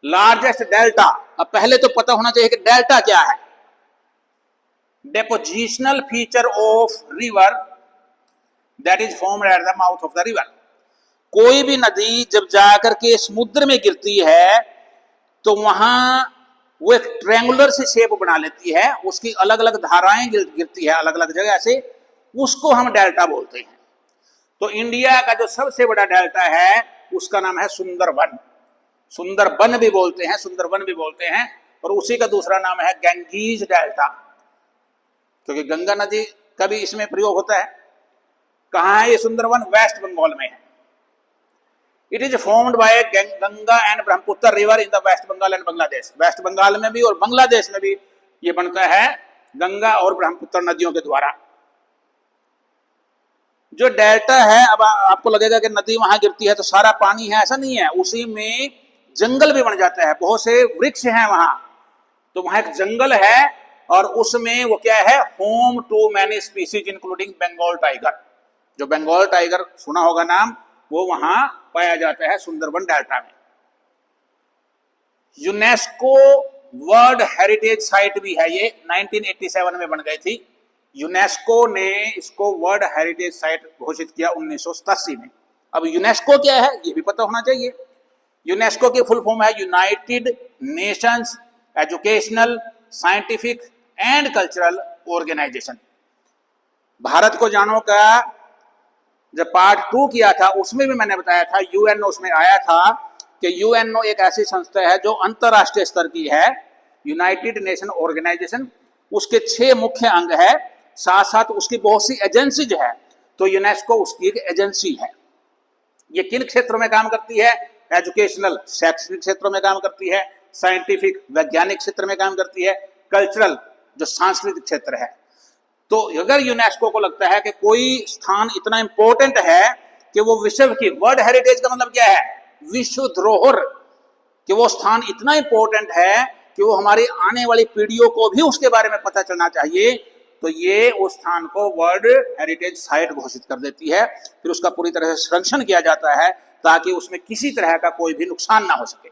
Largest delta. अब पहले तो पता होना चाहिए कि डेल्टा क्या है। डेपोजिशनल feature of river that is formed at the mouth of the river. कोई भी नदी जब जाकर के समुद्र में गिरती है तो वहां वो एक ट्रायंगुलर सी शेप बना लेती है, उसकी अलग अलग धाराएं गिरती है अलग अलग जगह से, उसको हम डेल्टा बोलते हैं। तो इंडिया का जो सबसे बड़ा डेल्टा है उसका नाम है सुंदरबन। सुंदरबन भी बोलते हैं, सुंदरबन भी बोलते हैं। और उसी का दूसरा नाम है गंगीज डेल्टा, क्योंकि गंगा नदी का भी इसमें प्रयोग होता है। कहाँ है ये सुंदरबन? वेस्ट बंगाल में है। It is formed by Ganga and Brahmaputra river in the West Bengal and Bangladesh. West Bengal में भी और बांग्लादेश में भी ये बनता है गंगा और ब्रह्मपुत्र नदियों के द्वारा। जो डेल्टा है, अब आपको लगेगा कि नदी वहां गिरती है तो सारा पानी है, ऐसा नहीं है। उसी में जंगल भी बन जाता है, बहुत से वृक्ष हैं वहां, तो वहां एक जंगल है और उसमें वो क्या है, home to many species including Bengal tiger. जो बंगाल टाइगर सुना होगा नाम, वो वहां पाया जाता है सुंदरबन डेल्टा में। यूनेस्को वर्ल्ड हेरिटेज साइट भी है ये, 1987 में बन गई थी। यूनेस्को ने इसको वर्ल्ड हेरिटेज साइट घोषित किया 1987 में। अब यूनेस्को क्या है ये भी पता होना चाहिए। यूनेस्को की फुल फॉर्म है United Nations Educational Scientific and Cultural Organisation. Bharat को जानो का जब पार्ट 2 किया था उसमें भी मैंने बताया था, यूएनओ उसमें आया था कि यूएनओ एक ऐसी संस्था है जो अंतरराष्ट्रीय स्तर की है, यूनाइटेड नेशन ऑर्गेनाइजेशन। उसके 6 मुख्य अंग है, साथ साथ उसकी बहुत सी एजेंसीज है। तो यूनेस्को उसकी एक एजेंसी है। ये किन क्षेत्रों में काम करती है? एजुकेशनल शैक्षणिक क्षेत्रों में काम करती है, साइंटिफिक वैज्ञानिक क्षेत्र में काम करती है, कल्चरल जो सांस्कृतिक क्षेत्र है। तो अगर यूनेस्को को लगता है कि कोई स्थान इतना इंपॉर्टेंट है कि वो विश्व की, वर्ल्ड हेरिटेज का मतलब क्या है? विश्व धरोहर, कि वो स्थान इतना इंपॉर्टेंट है कि वो हमारी आने वाली पीढ़ियों को भी उसके बारे में पता चलना चाहिए, तो ये उस स्थान को वर्ल्ड हेरिटेज साइट घोषित कर देती है। फिर उसका पूरी तरह से संरक्षण किया जाता है ताकि उसमें किसी तरह का कोई भी नुकसान ना हो सके।